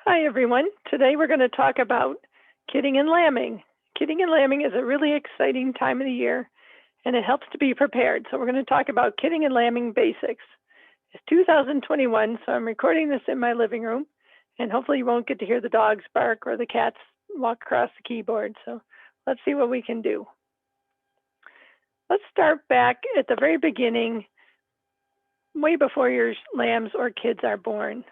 Hi, everyone. Today we're going to talk about kidding and lambing. Kidding and lambing is a really exciting time of the year, and it helps to be prepared. So we're going to talk about kidding and lambing basics. It's 2021, so I'm recording this in my living room, and hopefully you won't get to hear the dogs bark or the cats walk across the keyboard. So let's see what we can do. Let's start back at the very beginning, way before your lambs or kids are born.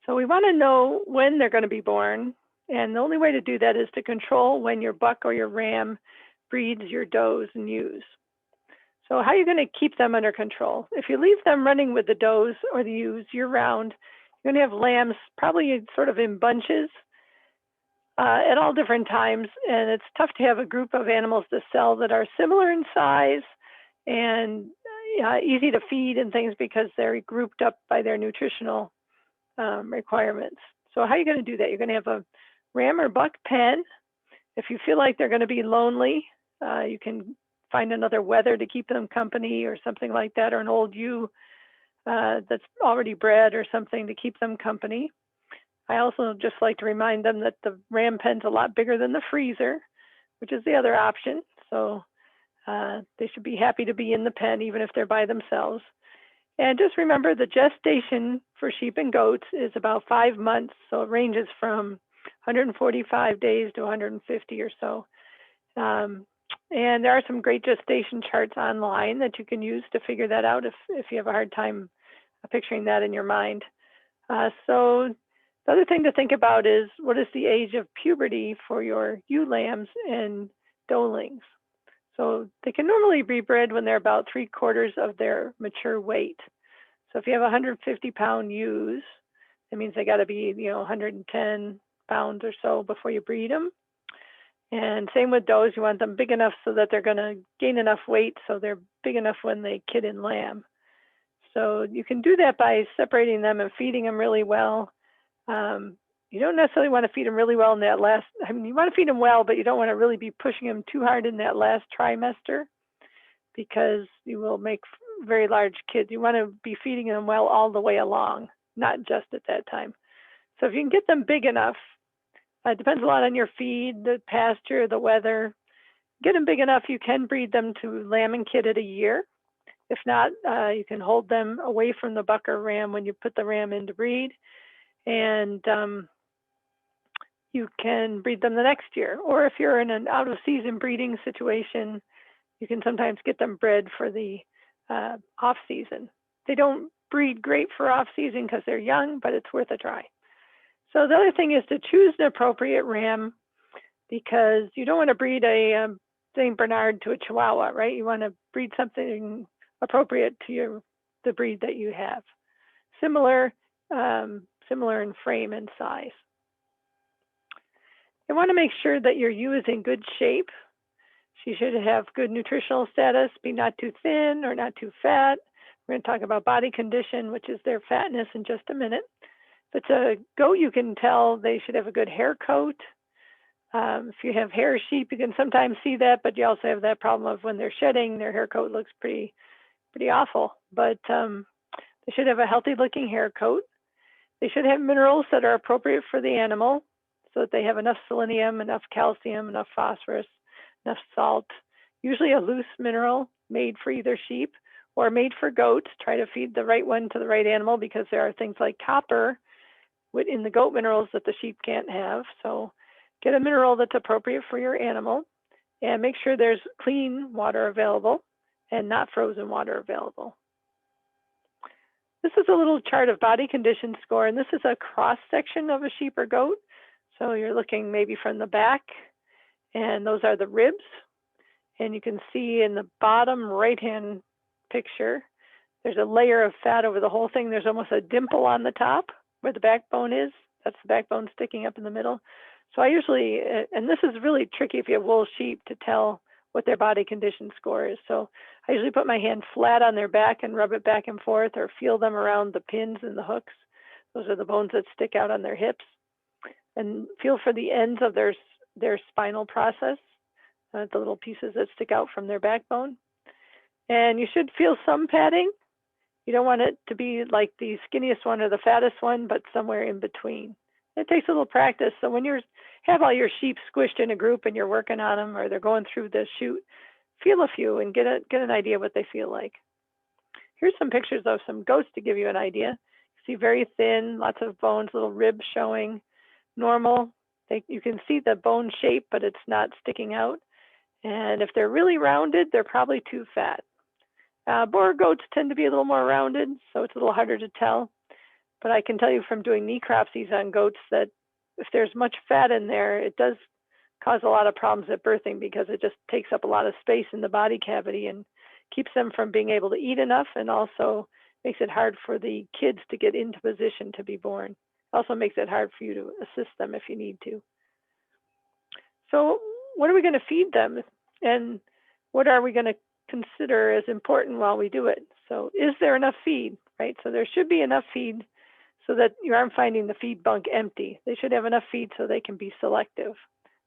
So we want to know when they're going to be born, and the only way to do that is to control when your buck or your ram breeds your does and ewes. So how are you going to keep them under control? If you leave them running with the does or the ewes year-round, you're going to have lambs probably sort of in bunches at all different times, and it's tough to have a group of animals to sell that are similar in size and easy to feed and things because they're grouped up by their nutritional requirements. So how are you going to do that? You're going to have a ram or buck pen. If you feel like they're going to be lonely, you can find another wether to keep them company or something like that, or an old ewe that's already bred or something to keep them company. I also just like to remind them that the ram pen's a lot bigger than the freezer, which is the other option. So they should be happy to be in the pen even if they're by themselves. And just remember the gestation for sheep and goats is about 5 months. So it ranges from 145 days to 150 or so. And there are some great gestation charts online that you can use to figure that out if you have a hard time picturing that in your mind. So the other thing to think about is what is the age of puberty for your ewe lambs and doelings. So they can normally be bred when they're about 3/4 of their mature weight. So if you have 150-pound ewes, that means they got to be 110 pounds or so before you breed them. And same with does, you want them big enough so that they're going to gain enough weight so they're big enough when they kid and lamb. So you can do that by separating them and feeding them really well. You don't necessarily want to feed them really well in that last, you want to feed them well, but you don't want to really be pushing them too hard in that last trimester because you will make very large kids. You want to be feeding them well all the way along, not just at that time. So if you can get them big enough, it depends a lot on your feed, the pasture, the weather. Get them big enough, you can breed them to lamb and kid at a year. If not, you can hold them away from the buck or ram when you put the ram in to breed. And you can breed them the next year. Or if you're in an out-of-season breeding situation, you can sometimes get them bred for the off-season. They don't breed great for off-season because they're young, but it's worth a try. So the other thing is to choose an appropriate ram because you don't want to breed a St. Bernard to a Chihuahua, right? You want to breed something appropriate to the breed that you have. Similar in frame and size. You want to make sure that your ewe is in good shape. She should have good nutritional status, be not too thin or not too fat. We're going to talk about body condition, which is their fatness, in just a minute. If it's a goat, you can tell they should have a good hair coat. If you have hair sheep, you can sometimes see that, but you also have that problem of when they're shedding, their hair coat looks pretty awful. But they should have a healthy looking hair coat. They should have minerals that are appropriate for the animal so that they have enough selenium, enough calcium, enough phosphorus, enough salt, usually a loose mineral made for either sheep or made for goats. Try to feed the right one to the right animal because there are things like copper in the goat minerals that the sheep can't have. So get a mineral that's appropriate for your animal and make sure there's clean water available and not frozen water available. This is a little chart of body condition score, and this is a cross section of a sheep or goat. So you're looking maybe from the back, and those are the ribs. And you can see in the bottom right-hand picture, there's a layer of fat over the whole thing. There's almost a dimple on the top where the backbone is. That's the backbone sticking up in the middle. So I usually, and this is really tricky if you have wool sheep to tell what their body condition score is. So I usually put my hand flat on their back and rub it back and forth or feel them around the pins and the hooks. Those are the bones that stick out on their hips. And feel for the ends of their spinal process, the little pieces that stick out from their backbone. And you should feel some padding. You don't want it to be like the skinniest one or the fattest one, but somewhere in between. It takes a little practice. So when you have all your sheep squished in a group and you're working on them, or they're going through the chute, feel a few and get an idea what they feel like. Here's some pictures of some goats to give you an idea. You see very thin, lots of bones, little ribs showing. Normal. You can see the bone shape, but it's not sticking out. And if they're really rounded, they're probably too fat. Boer goats tend to be a little more rounded, so it's a little harder to tell. But I can tell you from doing necropsies on goats that if there's much fat in there, it does cause a lot of problems at birthing because it just takes up a lot of space in the body cavity and keeps them from being able to eat enough, and also makes it hard for the kids to get into position to be born. Also makes it hard for you to assist them if you need to. So what are we going to feed them, and what are we going to consider as important while we do it? So is there enough feed, right? So there should be enough feed so that you aren't finding the feed bunk empty. They should have enough feed so they can be selective.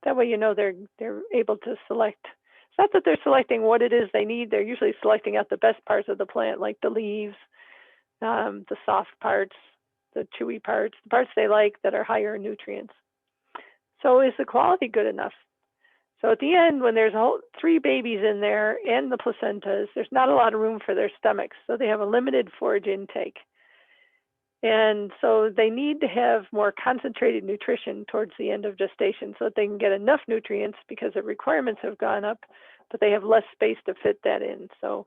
That way you know they're able to select. It's not that they're selecting what it is they need. They're usually selecting out the best parts of the plant, like the leaves, the soft parts, the chewy parts, the parts they like that are higher in nutrients. So is the quality good enough? So at the end, when there's 3 babies in there and the placentas, there's not a lot of room for their stomachs. So they have a limited forage intake. And so they need to have more concentrated nutrition towards the end of gestation so that they can get enough nutrients because the requirements have gone up, but they have less space to fit that in. So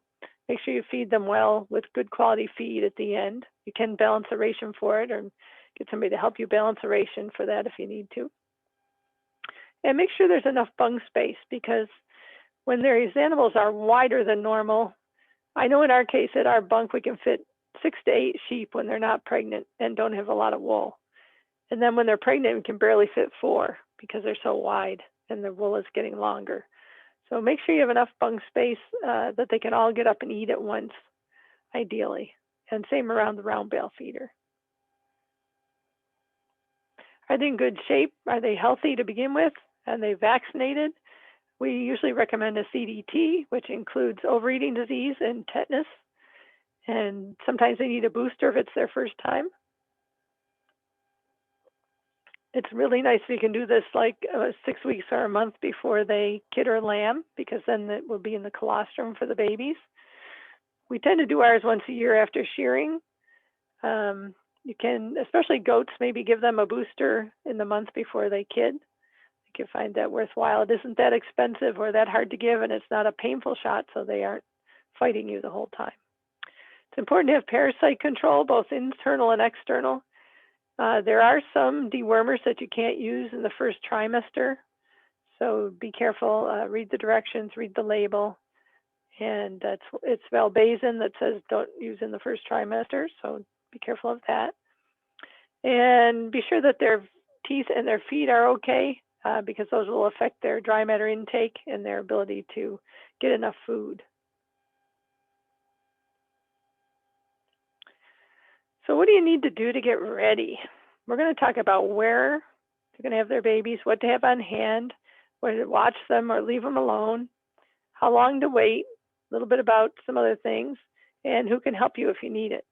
make sure you feed them well with good quality feed at the end. You can balance a ration for it or get somebody to help you balance a ration for that if you need to. And make sure there's enough bung space because when these animals are wider than normal, I know in our case at our bunk we can fit 6 to 8 sheep when they're not pregnant and don't have a lot of wool. And then when they're pregnant, we can barely fit 4 because they're so wide and the wool is getting longer. So make sure you have enough bunk space that they can all get up and eat at once, ideally. And same around the round bale feeder. Are they in good shape? Are they healthy to begin with? Are they vaccinated? We usually recommend a CDT, which includes overeating disease and tetanus. And sometimes they need a booster if it's their first time. It's really nice if you can do this like 6 weeks or a month before they kid or lamb, because then it will be in the colostrum for the babies. We tend to do ours once a year after shearing. You can, especially goats, maybe give them a booster in the month before they kid. You can find that worthwhile. It isn't that expensive or that hard to give, and it's not a painful shot, so they aren't fighting you the whole time. It's important to have parasite control, both internal and external. There are some dewormers that you can't use in the first trimester, so be careful. Read the directions, read the label, and it's valbazin that says don't use in the first trimester, so be careful of that. And be sure that their teeth and their feet are okay, because those will affect their dry matter intake and their ability to get enough food. So what do you need to do to get ready? We're going to talk about where they're going to have their babies, what to have on hand, whether to watch them or leave them alone, how long to wait, a little bit about some other things, and who can help you if you need it.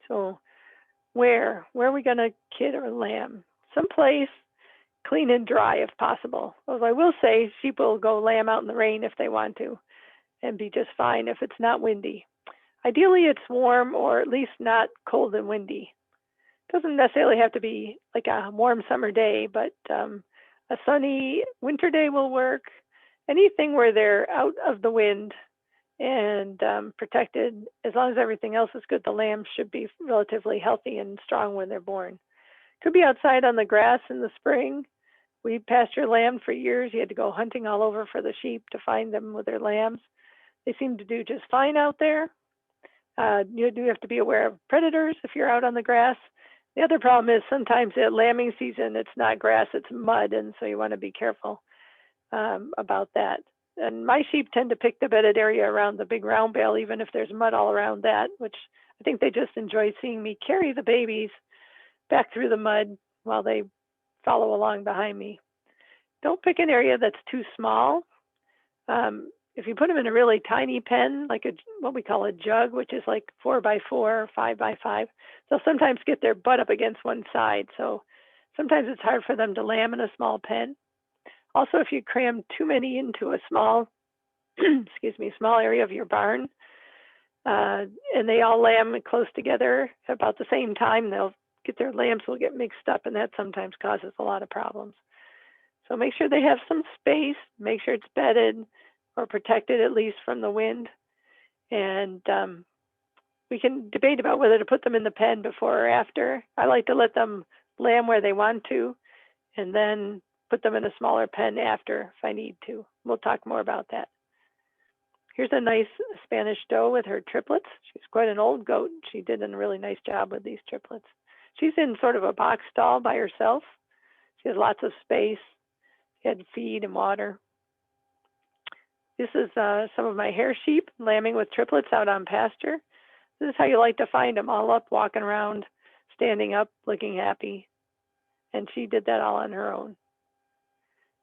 So where are we going to kid or lamb? Someplace clean and dry if possible. Although I will say sheep will go lamb out in the rain if they want to and be just fine if it's not windy. Ideally, it's warm or at least not cold and windy. It doesn't necessarily have to be like a warm summer day, but a sunny winter day will work. Anything where they're out of the wind and protected, as long as everything else is good, the lambs should be relatively healthy and strong when they're born. Could be outside on the grass in the spring. We pastured lamb for years. You had to go hunting all over for the sheep to find them with their lambs. They seem to do just fine out there. You do have to be aware of predators if you're out on the grass. The other problem is sometimes at lambing season, it's not grass, it's mud, and so you want to be careful about that. And my sheep tend to pick the bedded area around the big round bale, even if there's mud all around that, which I think they just enjoy seeing me carry the babies back through the mud while they follow along behind me. Don't pick an area that's too small. If you put them in a really tiny pen, like what we call a jug, which is like 4 by 4 or 5 by 5, they'll sometimes get their butt up against one side. So sometimes it's hard for them to lamb in a small pen. Also, if you cram too many into a small, small area of your barn, and they all lamb close together about the same time, their lambs will get mixed up, and that sometimes causes a lot of problems. So make sure they have some space, make sure it's bedded or protected at least from the wind. And we can debate about whether to put them in the pen before or after. I like to let them lamb where they want to, and then put them in a smaller pen after if I need to. We'll talk more about that. Here's a nice Spanish doe with her triplets. She's quite an old goat. She did a really nice job with these triplets. She's in sort of a box stall by herself. She has lots of space. She had feed and water. This is some of my hair sheep lambing with triplets out on pasture. This is how you like to find them, all up, walking around, standing up, looking happy. And she did that all on her own.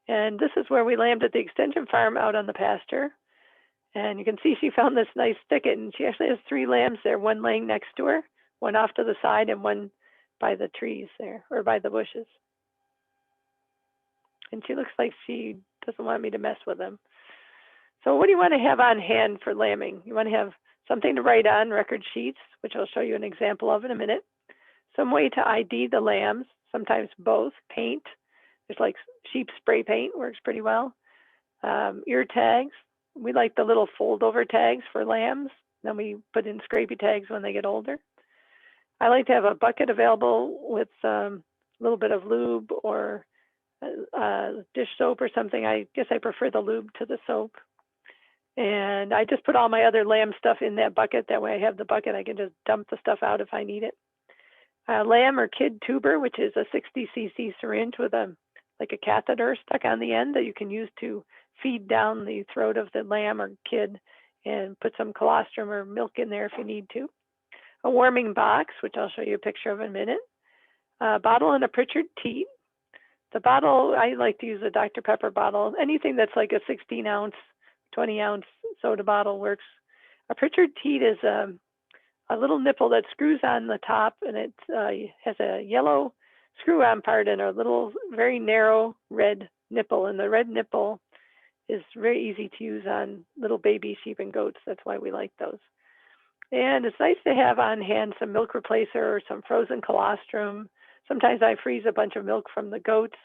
And this is where we lambed at the extension farm out on the pasture. And you can see she found this nice thicket, and she actually has 3 lambs there, one laying next to her, one off to the side, and one by the trees there, or by the bushes. And she looks like she doesn't want me to mess with them. So what do you want to have on hand for lambing? You want to have something to write on, record sheets, which I'll show you an example of in a minute. Some way to ID the lambs, sometimes both, paint. There's like sheep spray paint, works pretty well. Ear tags. We like the little fold-over tags for lambs. Then we put in scrapey tags when they get older. I like to have a bucket available with a little bit of lube or dish soap or something. I guess I prefer the lube to the soap. And I just put all my other lamb stuff in that bucket. That way I have the bucket. I can just dump the stuff out if I need it. Lamb or kid tuber, which is a 60 cc syringe with like a catheter stuck on the end that you can use to feed down the throat of the lamb or kid and put some colostrum or milk in there if you need to. A warming box, which I'll show you a picture of in a minute. A bottle and a Pritchard teat. The bottle, I like to use a Dr. Pepper bottle. Anything that's like a 16-ounce, 20-ounce soda bottle works. A Pritchard teat is a little nipple that screws on the top, and it has a yellow screw-on part and a little very narrow red nipple. And the red nipple is very easy to use on little baby sheep and goats. That's why we like those. And it's nice to have on hand some milk replacer or some frozen colostrum. Sometimes I freeze a bunch of milk from the goats,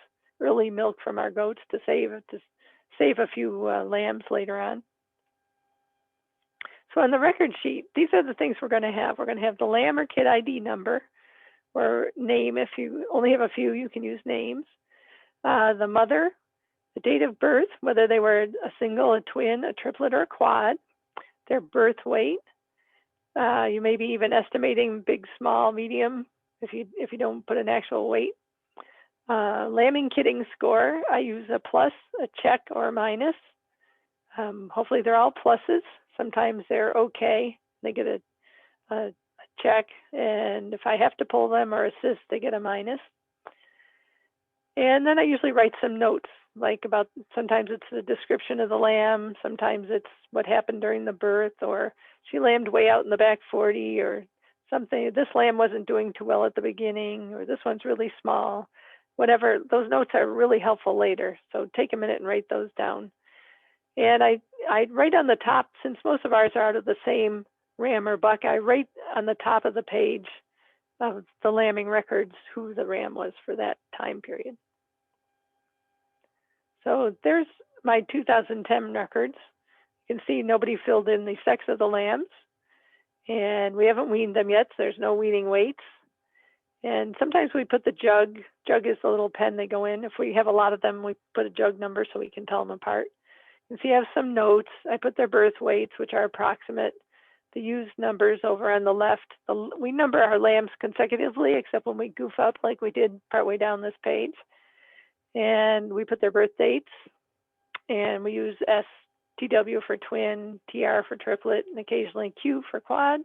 early milk from our goats to save a few lambs later on. So on the record sheet, these are the things we're going to have. We're going to have the lamb or kid ID number or name. If you only have a few, you can use names. The mother, the date of birth, whether they were a single, a twin, a triplet, or a quad, their birth weight. You may be even estimating big, small, medium if you don't put an actual weight. Lambing kidding score, I use a plus, a check, or a minus. Hopefully they're all pluses. Sometimes they're okay. They get a check, and if I have to pull them or assist, they get a minus. And then I usually write some notes, like about sometimes it's the description of the lamb, sometimes it's what happened during the birth, or she lambed way out in the back 40, or something. This lamb wasn't doing too well at the beginning, or this one's really small. Whatever, those notes are really helpful later. So take a minute and write those down. And I write on the top, since most of ours are out of the same ram or buck, I write on the top of the page of the lambing records who the ram was for that time period. So there's my 2010 records. You can see nobody filled in the sex of the lambs. And we haven't weaned them yet, so there's no weaning weights. And sometimes we put the jug. Jug is the little pen they go in. If we have a lot of them, we put a jug number so we can tell them apart. You can see I have some notes. I put their birth weights, which are approximate. The used numbers over on the left. We number our lambs consecutively, except when we goof up like we did partway down this page. And we put their birth dates. And we use STW for twin, TR for triplet, and occasionally Q for quads.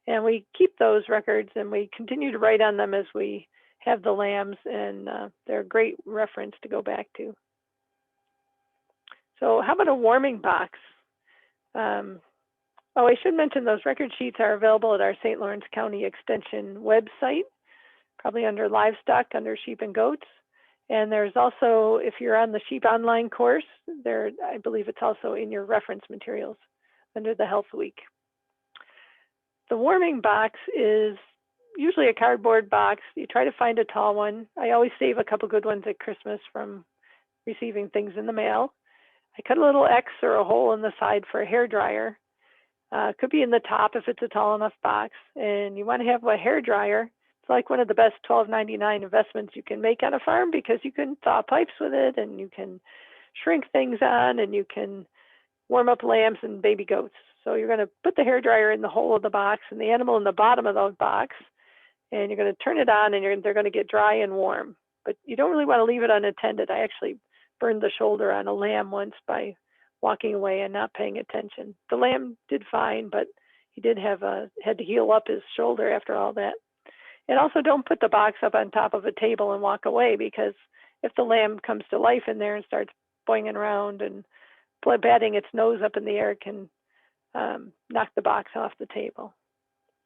And we keep those records, and we continue to write on them as we have the lambs, and they're a great reference to go back to. So how about a warming box? Oh, I should mention those record sheets are available at our St. Lawrence County Extension website, probably under livestock, under sheep and goats. And there's also, if you're on the sheep online course, there, I believe it's also in your reference materials under the Health Week. The warming box is usually a cardboard box. You try to find a tall one. I always save a couple good ones at Christmas from receiving things in the mail. I cut a little X or a hole in the side for a hair dryer. Could be in the top if it's a tall enough box. And you want to have a hair dryer. It's like one of the best $12.99 investments you can make on a farm because you can thaw pipes with it and you can shrink things on and you can warm up lambs and baby goats. So you're going to put the hair dryer in the hole of the box and the animal in the bottom of the box, and you're going to turn it on and they're going to get dry and warm. But you don't really want to leave it unattended. I actually burned the shoulder on a lamb once by walking away and not paying attention. The lamb did fine, but he did had to heal up his shoulder after all that. And also don't put the box up on top of a table and walk away, because if the lamb comes to life in there and starts boinging around and batting its nose up in the air, it can knock the box off the table.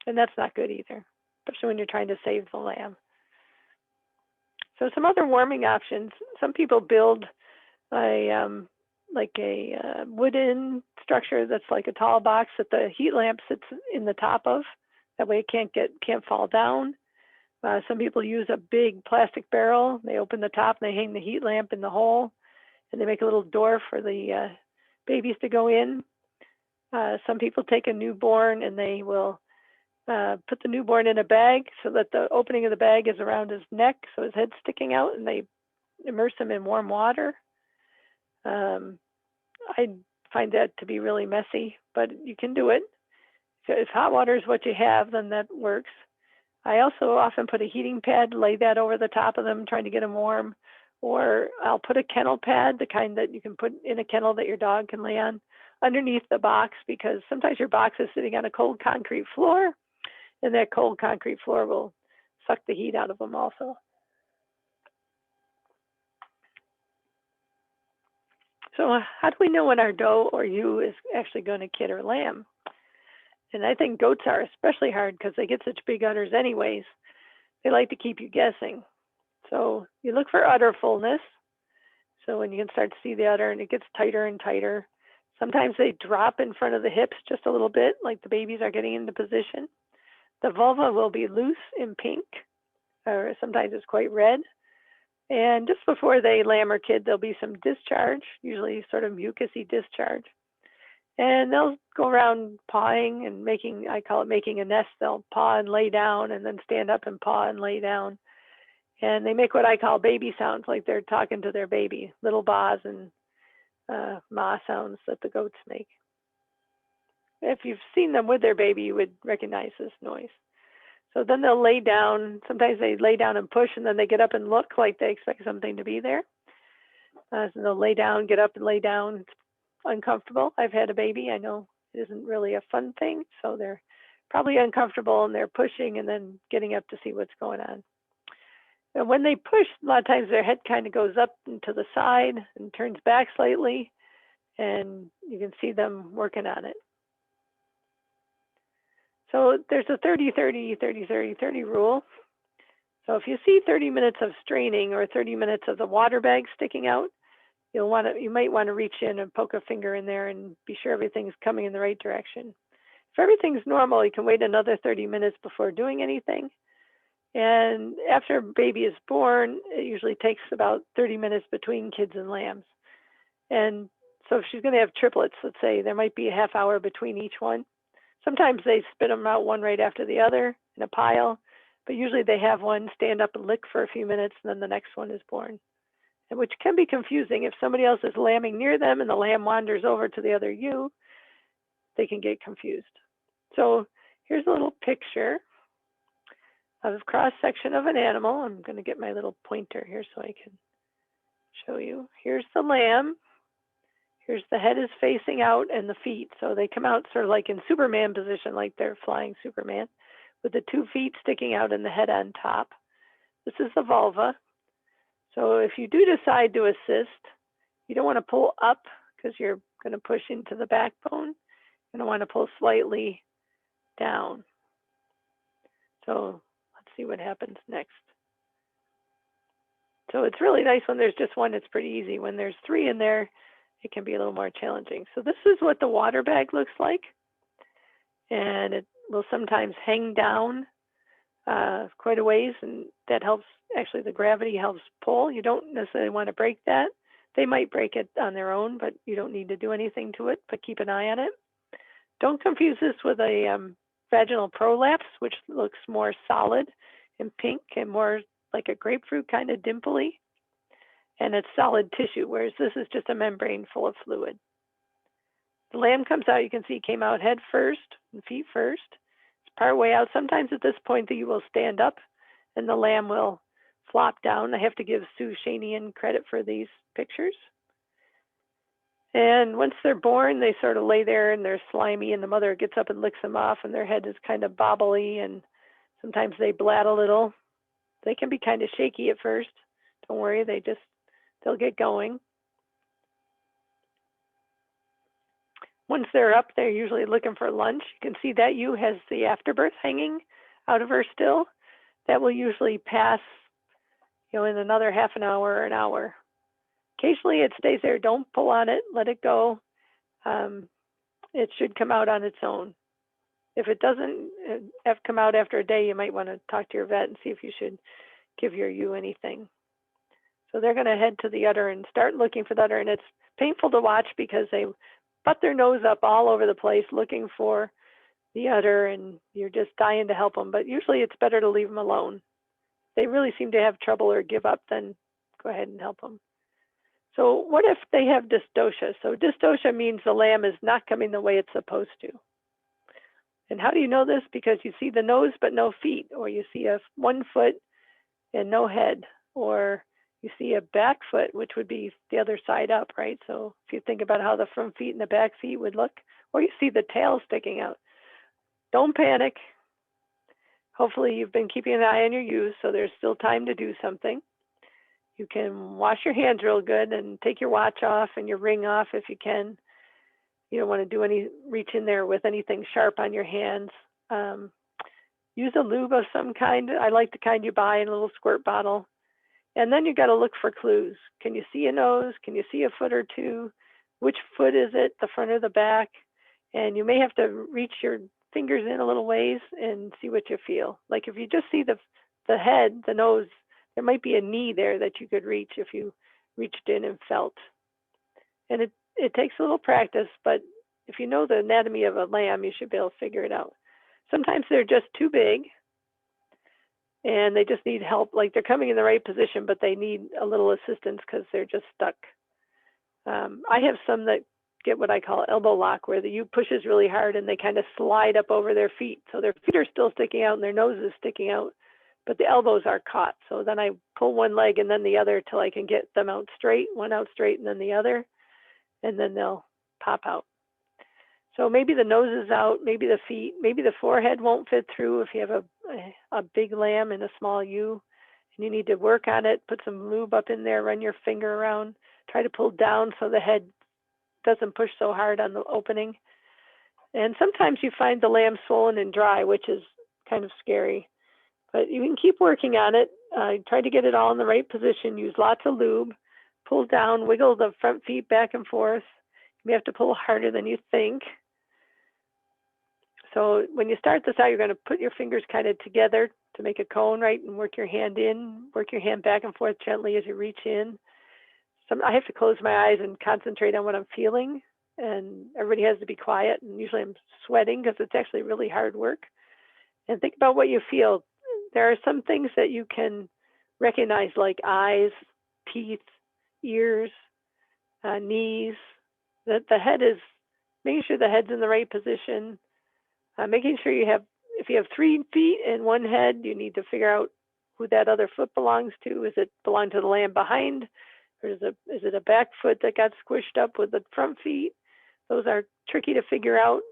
And that's not good either, especially when you're trying to save the lamb. So some other warming options. Some people build a wooden structure that's like a tall box that the heat lamp sits in the top of. That way it can't fall down. Some people use a big plastic barrel. They open the top and they hang the heat lamp in the hole, and they make a little door for the babies to go in. Some people take a newborn and they will put the newborn in a bag so that the opening of the bag is around his neck, so his head's sticking out, and they immerse him in warm water. I find that to be really messy, but you can do it. So if hot water is what you have, then that works. I also often put a heating pad, lay that over the top of them, trying to get them warm. Or I'll put a kennel pad, the kind that you can put in a kennel that your dog can lay on, underneath the box, because sometimes your box is sitting on a cold concrete floor, and that cold concrete floor will suck the heat out of them also. So how do we know when our doe or ewe is actually going to kid or lamb? And I think goats are especially hard because they get such big udders anyways. They like to keep you guessing. So you look for udder fullness. So when you can start to see the udder and it gets tighter and tighter. Sometimes they drop in front of the hips just a little bit, like the babies are getting into position. The vulva will be loose in pink, or sometimes it's quite red. And just before they lamb or kid, there'll be some discharge, usually sort of mucousy discharge. And they'll go around pawing and I call it making a nest. They'll paw and lay down and then stand up and paw and lay down. And they make what I call baby sounds, like they're talking to their baby, little baas and ma sounds that the goats make. If you've seen them with their baby, you would recognize this noise. So then they'll lay down. Sometimes they lay down and push, and then they get up and look like they expect something to be there. So they'll lay down, get up and lay down. It's uncomfortable. I've had a baby. I know it isn't really a fun thing. So they're probably uncomfortable, and they're pushing and then getting up to see what's going on. And when they push, a lot of times their head kind of goes up and to the side and turns back slightly, and you can see them working on it. So there's a 30-30-30-30-30 rule. So if you see 30 minutes of straining or 30 minutes of the water bag sticking out, you might want to reach in and poke a finger in there and be sure everything's coming in the right direction. If everything's normal, you can wait another 30 minutes before doing anything. And after a baby is born, it usually takes about 30 minutes between kids and lambs. And so if she's going to have triplets, let's say, there might be a half hour between each one. Sometimes they spit them out one right after the other in a pile, but usually they have one stand up and lick for a few minutes, and then the next one is born. And which can be confusing. If somebody else is lambing near them and the lamb wanders over to the other ewe, they can get confused. So here's a little picture of a cross section of an animal. I'm going to get my little pointer here so I can show you. Here's the lamb. Here's the head is facing out and the feet. So they come out sort of like in Superman position, like they're flying Superman, with the 2 feet sticking out and the head on top. This is the vulva. So if you do decide to assist, you don't want to pull up because you're going to push into the backbone. I'm going to want to pull slightly down. So let's see what happens next. So it's really nice when there's just one, it's pretty easy. When there's three in there, it can be a little more challenging. So this is what the water bag looks like. And it will sometimes hang down quite a ways, and that helps. Actually, the gravity helps pull. You don't necessarily want to break that. They might break it on their own, but you don't need to do anything to it, but keep an eye on it. Don't confuse this with a vaginal prolapse, which looks more solid and pink and more like a grapefruit, kind of dimply. And it's solid tissue, whereas this is just a membrane full of fluid. The lamb comes out, you can see it came out head first and feet first. It's part way out. Sometimes at this point that you will stand up and the lamb will flop down. I have to give Sue Shanian credit for these pictures. And once they're born, they sort of lay there and they're slimy, and the mother gets up and licks them off, and their head is kind of bobbly, and sometimes they blat a little. They can be kind of shaky at first. Don't worry, they'll get going. Once they're up, they're usually looking for lunch. You can see that ewe has the afterbirth hanging out of her still. That will usually pass, in another half an hour or an hour. Occasionally it stays there. Don't pull on it. Let it go. It should come out on its own. If it doesn't have come out after a day, you might want to talk to your vet and see if you should give your ewe anything. So they're going to head to the udder and start looking for the udder. And it's painful to watch because they butt their nose up all over the place looking for the udder, and you're just dying to help them. But usually it's better to leave them alone. If they really seem to have trouble or give up, then go ahead and help them. So what if they have dystocia? So dystocia means the lamb is not coming the way it's supposed to. And how do you know this? Because you see the nose but no feet, or you see a 1 foot and no head, or you see a back foot, which would be the other side up, right? So if you think about how the front feet and the back feet would look, or you see the tail sticking out, don't panic. Hopefully you've been keeping an eye on your ewes, so there's still time to do something. You can wash your hands real good and take your watch off and your ring off if you can. You don't want to reach in there with anything sharp on your hands. Use a lube of some kind. I like the kind you buy in a little squirt bottle. And then you got to look for clues. Can you see a nose? Can you see a foot or two? Which foot is it, the front or the back? And you may have to reach your fingers in a little ways and see what you feel. Like if you just see the head, the nose, there might be a knee there that you could reach if you reached in and felt. And it takes a little practice, but if you know the anatomy of a lamb, you should be able to figure it out. Sometimes they're just too big and they just need help. Like they're coming in the right position, but they need a little assistance because they're just stuck. I have some that get what I call elbow lock, where the ewe pushes really hard and they kind of slide up over their feet. So their feet are still sticking out and their nose is sticking out, but the elbows are caught. So then I pull one leg and then the other till I can get them out straight, one out straight and then the other, and then they'll pop out. So maybe the nose is out, maybe the feet, maybe the forehead won't fit through if you have a big lamb and a small ewe, and you need to work on it, put some lube up in there, run your finger around, try to pull down so the head doesn't push so hard on the opening. And sometimes you find the lamb swollen and dry, which is kind of scary. But you can keep working on it. Try to get it all in the right position. Use lots of lube. Pull down, wiggle the front feet back and forth. You may have to pull harder than you think. So when you start this out, you're going to put your fingers kind of together to make a cone, right? And work your hand in, work your hand back and forth gently as you reach in. I have to close my eyes and concentrate on what I'm feeling. And everybody has to be quiet. And usually I'm sweating because it's actually really hard work. And think about what you feel. There are some things that you can recognize, like eyes, teeth, ears, knees. That the head is, making sure the head's in the right position. Making sure if you have 3 feet and 1 head, you need to figure out who that other foot belongs to. Is it belong to the lamb behind? Or is it a back foot that got squished up with the front feet? Those are tricky to figure out.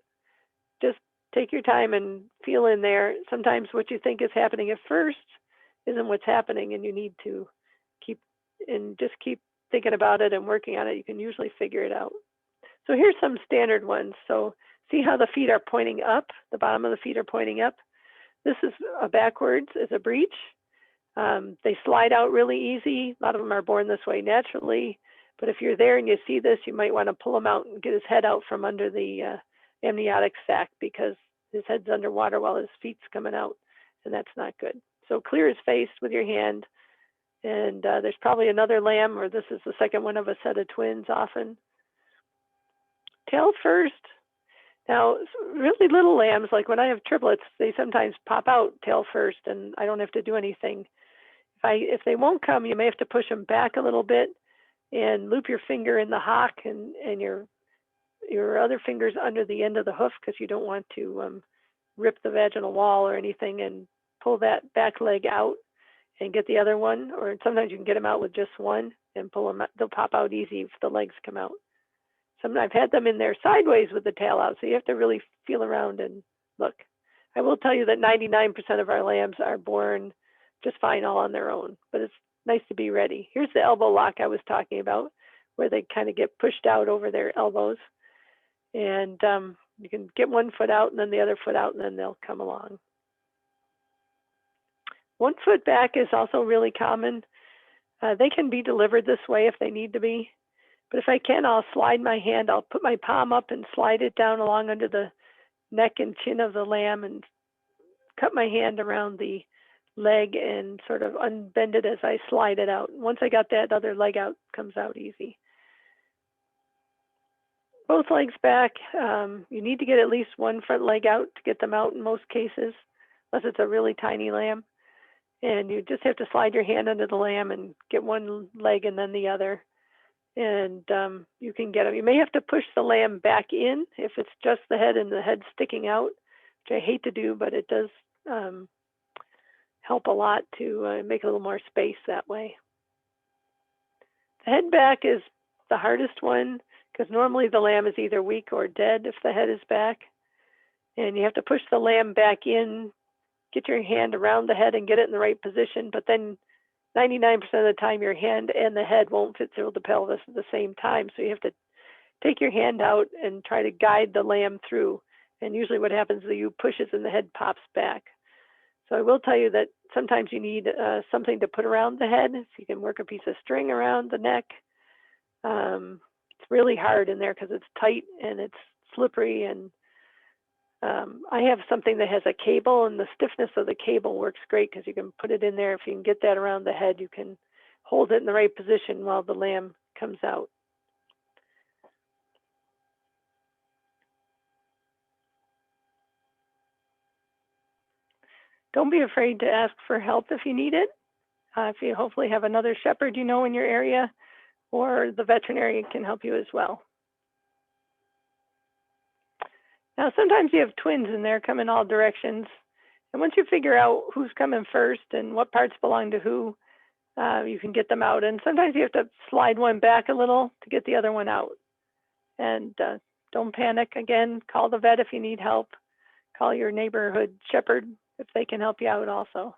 Just take your time and feel in there. Sometimes what you think is happening at first isn't what's happening, and you need to keep thinking about it and working on it. You can usually figure it out. So here's some standard ones. So See how the feet are pointing up? The bottom of the feet are pointing up. This is backwards is a breech. They slide out really easy. A lot of them are born this way naturally. But if you're there and you see this, you might want to pull him out and get his head out from under the amniotic sac, because his head's underwater while his feet's coming out, and that's not good. So clear his face with your hand. And there's probably another lamb, or this is the second one of a set of twins often. Tail first. Now, really little lambs, like when I have triplets, they sometimes pop out tail first, and I don't have to do anything. If they won't come, you may have to push them back a little bit and loop your finger in the hock and your other fingers under the end of the hoof, because you don't want to rip the vaginal wall or anything, and pull that back leg out and get the other one. Or sometimes you can get them out with just one and pull them out. They'll pop out easy if the legs come out. I've had them in there sideways with the tail out, so you have to really feel around and look. I will tell you that 99% of our lambs are born just fine all on their own, but it's nice to be ready. Here's the elbow lock I was talking about, where they kind of get pushed out over their elbows. And you can get one foot out and then the other foot out, and then they'll come along. 1 foot back is also really common. They can be delivered this way if they need to be. But if I can, I'll slide my hand. I'll put my palm up and slide it down along under the neck and chin of the lamb, and cut my hand around the leg and sort of unbend it as I slide it out. Once I got that other leg out, it comes out easy. Both legs back. You need to get at least one front leg out to get them out in most cases, unless it's a really tiny lamb. And you just have to slide your hand under the lamb and get one leg and then the other. And you can get them. You may have to push the lamb back in if it's just the head and the head sticking out, which I hate to do, but it does help a lot to make a little more space that way. The head back is the hardest one, because normally the lamb is either weak or dead if the head is back. And you have to push the lamb back in, get your hand around the head and get it in the right position, but then 99% of the time your hand and the head won't fit through the pelvis at the same time. So you have to take your hand out and try to guide the lamb through. And usually what happens is the ewe pushes and the head pops back. So I will tell you that sometimes you need something to put around the head. So you can work a piece of string around the neck. It's really hard in there because it's tight and it's slippery. And I have something that has a cable, and the stiffness of the cable works great because you can put it in there. If you can get that around the head, you can hold it in the right position while the lamb comes out. Don't be afraid to ask for help if you need it. If you hopefully have another shepherd you know in your area, or the veterinarian can help you as well. Now, sometimes you have twins in there come in all directions. And once you figure out who's coming first and what parts belong to who, you can get them out. And sometimes you have to slide one back a little to get the other one out. And don't panic. Again, call the vet if you need help. Call your neighborhood shepherd if they can help you out also.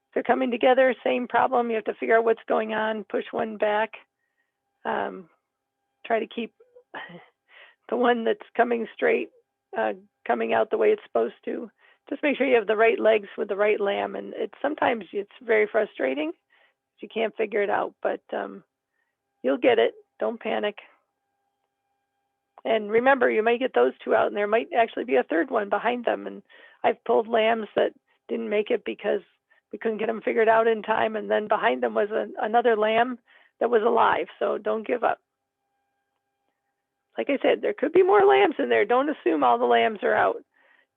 If they're coming together, same problem. You have to figure out what's going on, push one back. Try to keep the one that's coming straight, coming out the way it's supposed to. Just make sure you have the right legs with the right lamb. And sometimes it's very frustrating if you can't figure it out, but you'll get it. Don't panic. And remember, you might get those two out, and there might actually be a third one behind them. And I've pulled lambs that didn't make it because we couldn't get them figured out in time, and then behind them was another lamb that was alive. So don't give up. Like I said, there could be more lambs in there. Don't assume all the lambs are out.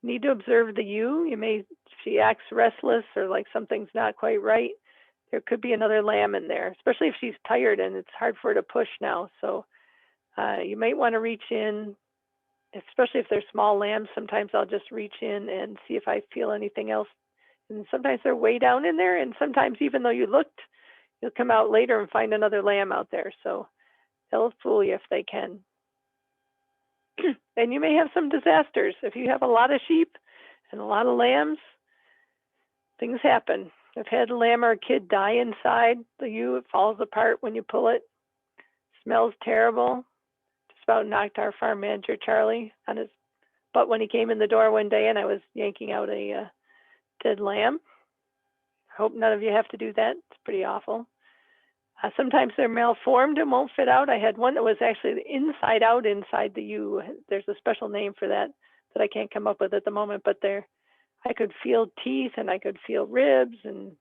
You need to observe the ewe. If she acts restless or like something's not quite right, there could be another lamb in there, especially if she's tired and it's hard for her to push now. So you might want to reach in, especially if they're small lambs. Sometimes I'll just reach in and see if I feel anything else. And sometimes they're way down in there, and sometimes even though you looked, you'll come out later and find another lamb out there. So they'll fool you if they can. And you may have some disasters. If you have a lot of sheep and a lot of lambs, things happen. I've had a lamb or a kid die inside the ewe. It falls apart when you pull it. Smells terrible. Just about knocked our farm manager, Charlie, on his butt when he came in the door one day and I was yanking out a dead lamb. I hope none of you have to do that. It's pretty awful. Sometimes they're malformed and won't fit out. I had one that was actually inside out inside the U. There's a special name for that that I can't come up with at the moment, but I could feel teeth and I could feel ribs and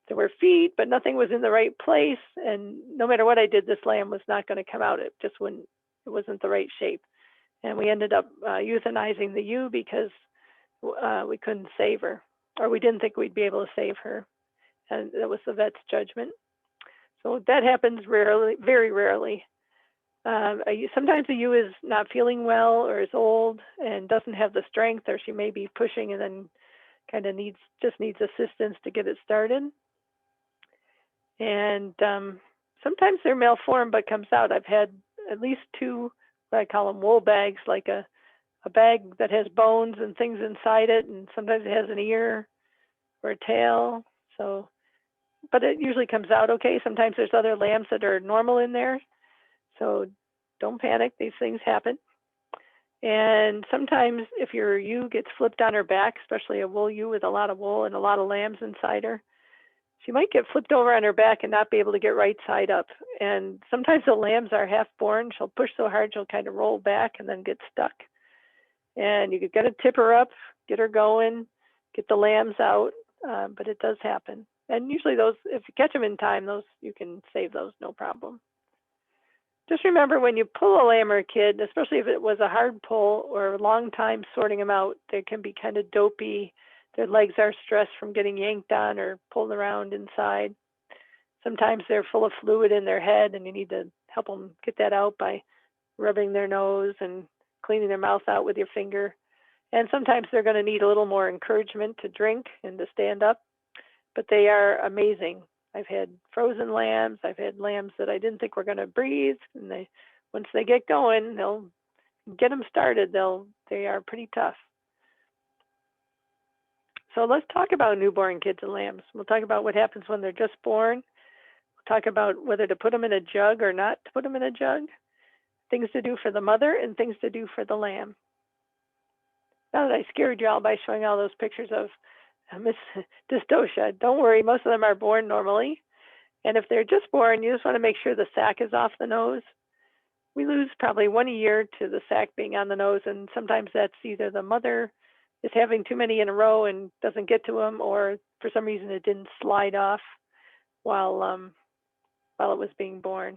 there were feet, but nothing was in the right place. And no matter what I did, this lamb was not going to come out. It just wouldn't, it wasn't the right shape. And we ended up euthanizing the ewe because we couldn't save her, or we didn't think we'd be able to save her. And that was the vet's judgment. So that happens rarely, very rarely. Sometimes the ewe is not feeling well or is old and doesn't have the strength, or she may be pushing and then kind of just needs assistance to get it started. And sometimes they're malformed but comes out. I've had at least two, what I call them wool bags, like a bag that has bones and things inside it, and sometimes it has an ear or a tail. So, but it usually comes out okay. Sometimes there's other lambs that are normal in there. So don't panic, these things happen. And sometimes if your ewe gets flipped on her back, especially a wool ewe with a lot of wool and a lot of lambs inside her, she might get flipped over on her back and not be able to get right side up. And sometimes the lambs are half born. She'll push so hard she'll kind of roll back and then get stuck. And you could get to tip her up, get her going, get the lambs out, but it does happen. And usually those, if you catch them in time, those you can save those, no problem. Just remember when you pull a lamb or a kid, especially if it was a hard pull or a long time sorting them out, they can be kind of dopey. Their legs are stressed from getting yanked on or pulled around inside. Sometimes they're full of fluid in their head and you need to help them get that out by rubbing their nose and cleaning their mouth out with your finger. And sometimes they're going to need a little more encouragement to drink and to stand up, but they are amazing. I've had frozen lambs. I've had lambs that I didn't think were going to breathe. And once they get going, they'll get them started. They are pretty tough. So let's talk about newborn kids and lambs. We'll talk about what happens when they're just born. We'll talk about whether to put them in a jug or not to put them in a jug. Things to do for the mother and things to do for the lamb. Now that I scared you all by showing all those pictures of dystocia, don't worry, most of them are born normally. And if they're just born, you just want to make sure the sac is off the nose. We lose probably 1 a year to the sac being on the nose, and sometimes that's either the mother is having too many in a row and doesn't get to them, or for some reason it didn't slide off while it was being born.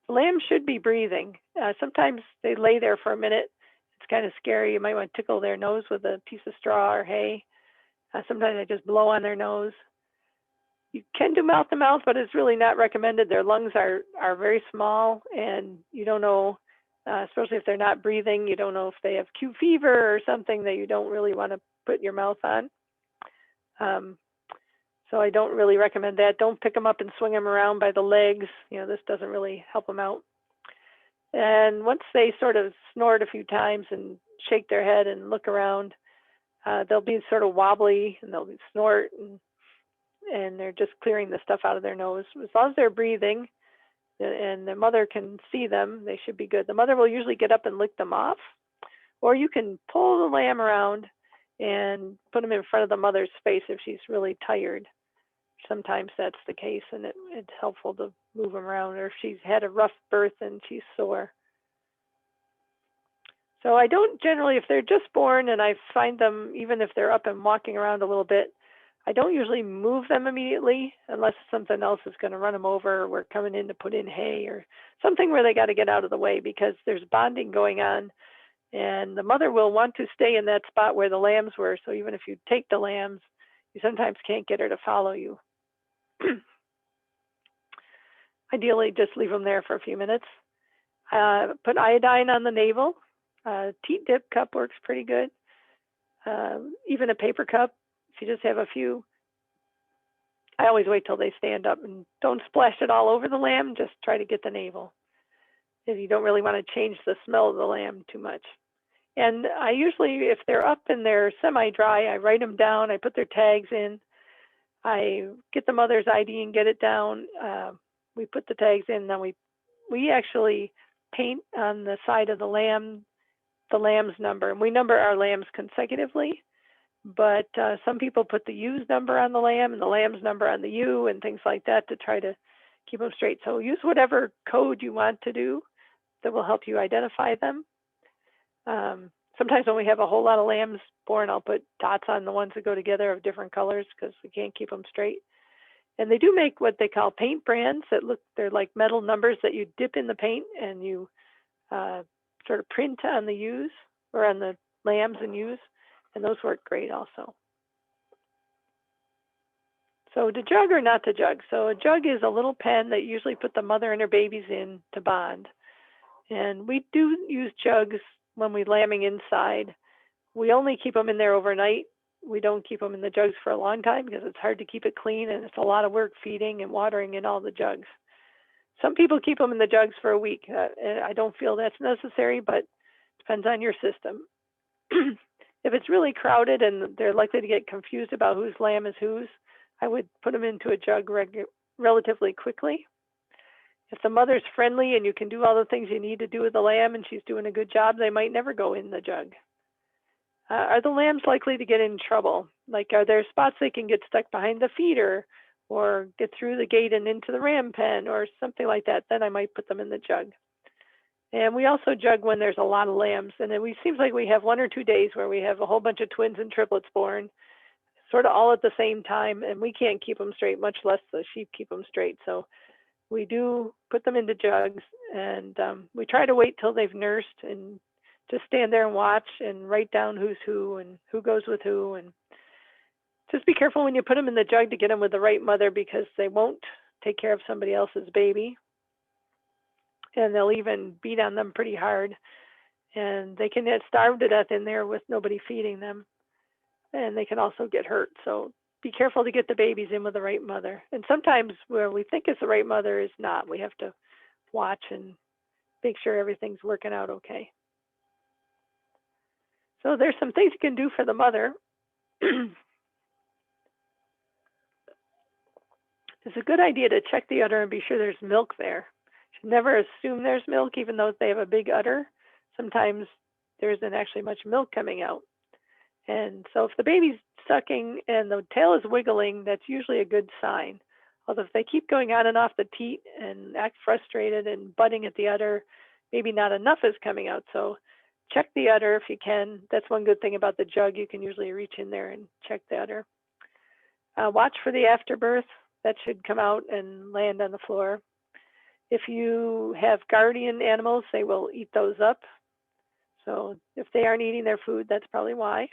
The lamb should be breathing. Sometimes they lay there for a minute. It's kind of scary. You might want to tickle their nose with a piece of straw or hay. Sometimes I just blow on their nose. You can do mouth to mouth, but it's really not recommended. Their lungs are very small, and you don't know, especially if they're not breathing, you don't know if they have Q fever or something that you don't really want to put your mouth on. So I don't really recommend that. Don't pick them up and swing them around by the legs. This doesn't really help them out. And once they sort of snort a few times and shake their head and look around, they'll be sort of wobbly and they'll snort and they're just clearing the stuff out of their nose. As long as they're breathing and the mother can see them, they should be good. The mother will usually get up and lick them off, or you can pull the lamb around and put them in front of the mother's face if she's really tired. Sometimes that's the case, and it's helpful to move them around, or if she's had a rough birth and she's sore. So I don't generally, if they're just born and I find them, even if they're up and walking around a little bit, I don't usually move them immediately unless something else is going to run them over, or we're coming in to put in hay or something where they got to get out of the way, because there's bonding going on and the mother will want to stay in that spot where the lambs were. So even if you take the lambs, you sometimes can't get her to follow you. Ideally, just leave them there for a few minutes. Put iodine on the navel. Teat dip cup works pretty good. Even a paper cup, if you just have a few. I always wait till they stand up, and don't splash it all over the lamb. Just try to get the navel, if you don't really want to change the smell of the lamb too much. And I usually, if they're up and they're semi-dry, I write them down. I put their tags in. I get the mother's ID and get it down. We put the tags in, then we actually paint on the side of the lamb's number. And we number our lambs consecutively, but some people put the U's number on the lamb and the lamb's number on the U and things like that to try to keep them straight. So use whatever code you want to do that will help you identify them. Sometimes when we have a whole lot of lambs born, I'll put dots on the ones that go together of different colors because we can't keep them straight. And they do make what they call paint brands that they're like metal numbers that you dip in the paint and you sort of print on the U's or on the lambs and U's, and those work great also. So to jug or not to jug? So a jug is a little pen that you usually put the mother and her babies in to bond. And we do use jugs when we're lambing inside. We only keep them in there overnight. We don't keep them in the jugs for a long time because it's hard to keep it clean and it's a lot of work feeding and watering in all the jugs. Some people keep them in the jugs for a week. I don't feel that's necessary, but it depends on your system. If it's really crowded and they're likely to get confused about whose lamb is whose, I would put them into a jug relatively quickly. If the mother's friendly and you can do all the things you need to do with the lamb and she's doing a good job, they might never go in the jug. Are the lambs likely to get in trouble? Like, are there spots they can get stuck behind the feeder or get through the gate and into the ram pen or something like that? Then I might put them in the jug. And we also jug when there's a lot of lambs. And it seems like we have 1 or 2 days where we have a whole bunch of twins and triplets born, sort of all at the same time, and we can't keep them straight, much less the sheep keep them straight. So we do put them into jugs, and we try to wait till they've nursed and just stand there and watch and write down who's who and who goes with who. And just be careful when you put them in the jug to get them with the right mother because they won't take care of somebody else's baby. And they'll even beat on them pretty hard. And they can get starved to death in there with nobody feeding them. And they can also get hurt. So be careful to get the babies in with the right mother. And sometimes where we think it's the right mother is not. We have to watch and make sure everything's working out okay. So there's some things you can do for the mother. It's a good idea to check the udder and be sure there's milk there. You should never assume there's milk, even though they have a big udder. Sometimes there isn't actually much milk coming out. And so if the baby's sucking and the tail is wiggling, that's usually a good sign. Although if they keep going on and off the teat and act frustrated and butting at the udder, maybe not enough is coming out. So check the udder if you can. That's one good thing about the jug. You can usually reach in there and check the udder. Watch for the afterbirth. That should come out and land on the floor. If you have guardian animals, they will eat those up. So if they aren't eating their food, that's probably why.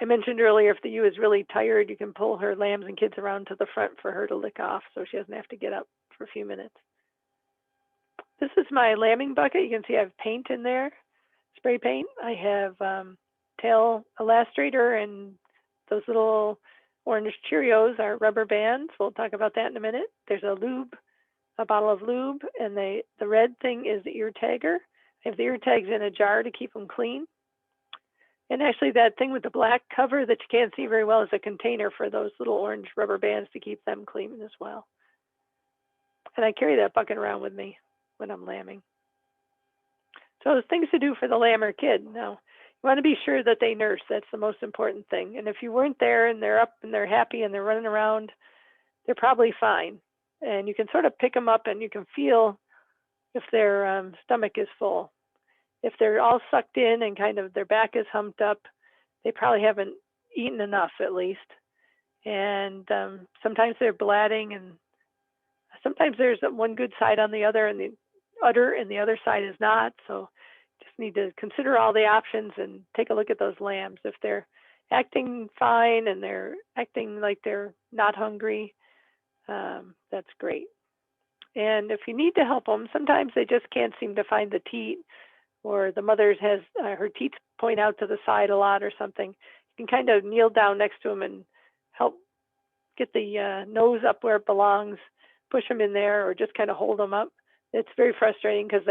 I mentioned earlier, if the ewe is really tired, you can pull her lambs and kids around to the front for her to lick off so she doesn't have to get up for a few minutes. This is my lambing bucket. You can see I have paint in there, spray paint. I have tail elastrator and those little orange Cheerios are rubber bands. We'll talk about that in a minute. There's a bottle of lube, and the red thing is the ear tagger. I have the ear tags in a jar to keep them clean. And actually that thing with the black cover that you can't see very well is a container for those little orange rubber bands to keep them clean as well. And I carry that bucket around with me when I'm lambing. So things to do for the lamb or kid. Now, you want to be sure that they nurse. That's the most important thing. And if you weren't there and they're up and they're happy and they're running around, they're probably fine. And you can sort of pick them up and you can feel if their stomach is full. If they're all sucked in and kind of their back is humped up, they probably haven't eaten enough at least. And sometimes they're blatting, and sometimes there's one good side on the other and the udder and the other side is not. So just need to consider all the options and take a look at those lambs. If they're acting fine and they're acting like they're not hungry, that's great. And if you need to help them, sometimes they just can't seem to find the teat, or the mother has her teats point out to the side a lot or something. You can kind of kneel down next to them and help get the nose up where it belongs, push them in there, or just kind of hold them up. It's very frustrating because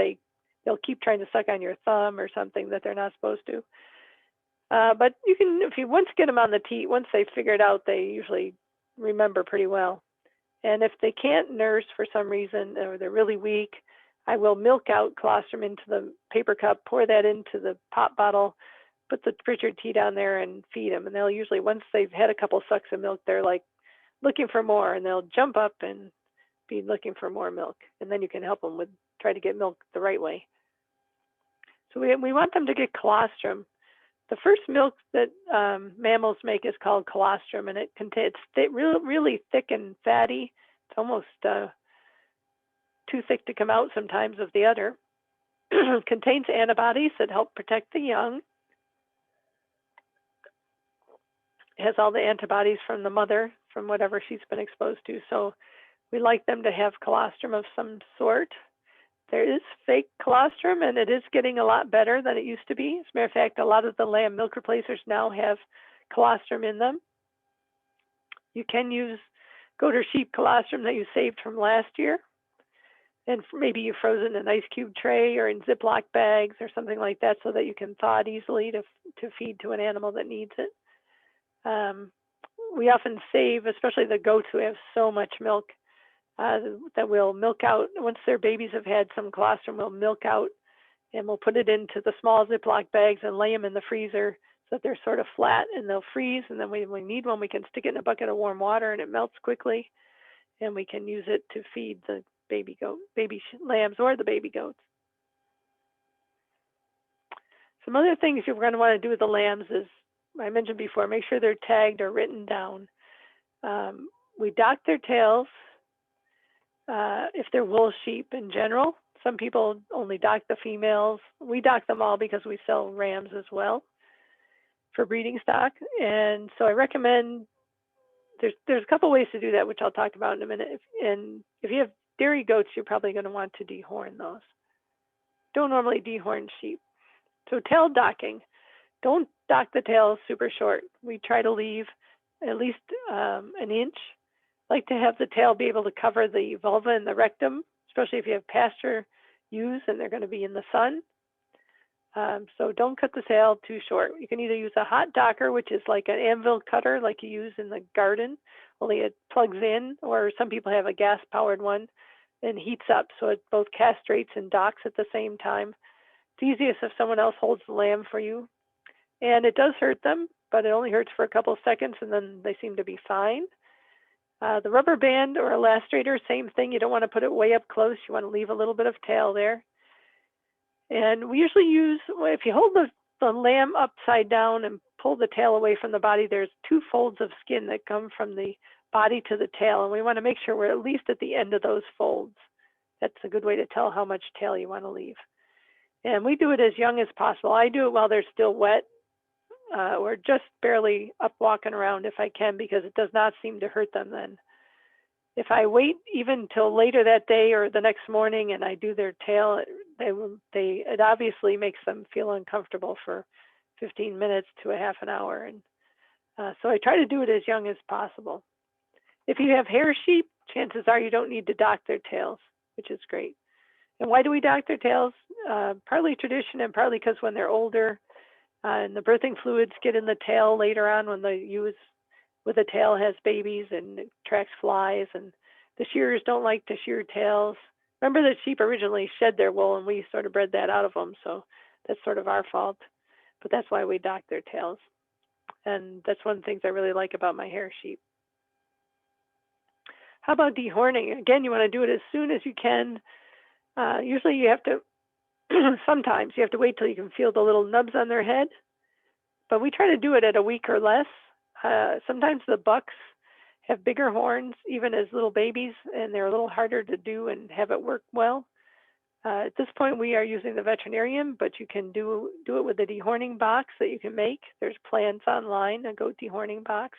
they'll keep trying to suck on your thumb or something that they're not supposed to. But you can, if you once get them on the teat, once they figure it out, they usually remember pretty well. And if they can't nurse for some reason or they're really weak, I will milk out colostrum into the paper cup, pour that into the pop bottle, put the Pritchard tea down there and feed them. And they'll usually, once they've had a couple sucks of milk, they're like looking for more, and they'll jump up and be looking for more milk. And then you can help them with try to get milk the right way. So we want them to get colostrum. The first milk that mammals make is called colostrum, and it contains really thick and fatty. It's almost too thick to come out sometimes of the udder. Contains antibodies that help protect the young. It has all the antibodies from the mother, from whatever she's been exposed to. So we like them to have colostrum of some sort. There is fake colostrum, and it is getting a lot better than it used to be. As a matter of fact, a lot of the lamb milk replacers now have colostrum in them. You can use goat or sheep colostrum that you saved from last year, and maybe you froze it in an ice cube tray or in Ziploc bags or something like that, so that you can thaw it easily to feed to an animal that needs it. We often save, especially the goats who have so much milk, that we'll milk out. Once their babies have had some colostrum, we'll milk out, and we'll put it into the small Ziploc bags and lay them in the freezer so that they're sort of flat and they'll freeze. And then when we need one, we can stick it in a bucket of warm water and it melts quickly, and we can use it to feed the baby lambs or the baby goats. Some other things you're going to want to do with the lambs is, I mentioned before, make sure they're tagged or written down. We dock their tails if they're wool sheep in general. Some people only dock the females. We dock them all because we sell rams as well for breeding stock. And so I recommend, there's a couple ways to do that, which I'll talk about in a minute. And if you have dairy goats, you're probably going to want to dehorn those. Don't normally dehorn sheep. So tail docking. Don't dock the tails super short. We try to leave at least an inch. I like to have the tail be able to cover the vulva and the rectum, especially if you have pasture ewes and they're going to be in the sun. So don't cut the tail too short. You can either use a hot docker, which is like an anvil cutter like you use in the garden, only it plugs in, or some people have a gas-powered one and heats up so it both castrates and docks at the same time. It's easiest if someone else holds the lamb for you. And it does hurt them, but it only hurts for a couple of seconds and then they seem to be fine. The rubber band or elastrator, same thing. You don't want to put it way up close. You want to leave a little bit of tail there. And we usually use, if you hold the lamb upside down and pull the tail away from the body, there's 2 folds of skin that come from the body to the tail. And we want to make sure we're at least at the end of those folds. That's a good way to tell how much tail you want to leave. And we do it as young as possible. I do it while they're still wet, or just barely up walking around if I can, because it does not seem to hurt them then. If I wait even till later that day or the next morning and I do their tail, it obviously makes them feel uncomfortable for 15 minutes to a half an hour. And so I try to do it as young as possible. If you have hair sheep, chances are you don't need to dock their tails, which is great. And why do we dock their tails? Partly tradition and partly because when they're older, and the birthing fluids get in the tail later on when the ewe with the tail has babies and it attracts flies, and the shearers don't like to shear tails. Remember that sheep originally shed their wool and we sort of bred that out of them, so that's sort of our fault. But that's why we dock their tails. And that's one of the things I really like about my hair sheep. How about dehorning? Again, you want to do it as soon as you can. Usually you have to sometimes you have to wait till you can feel the little nubs on their head, but we try to do it at a week or less. Sometimes the bucks have bigger horns, even as little babies, and they're a little harder to do and have it work well. At this point, we are using the veterinarian, but you can do it with a dehorning box that you can make. There's plans online, a goat dehorning box.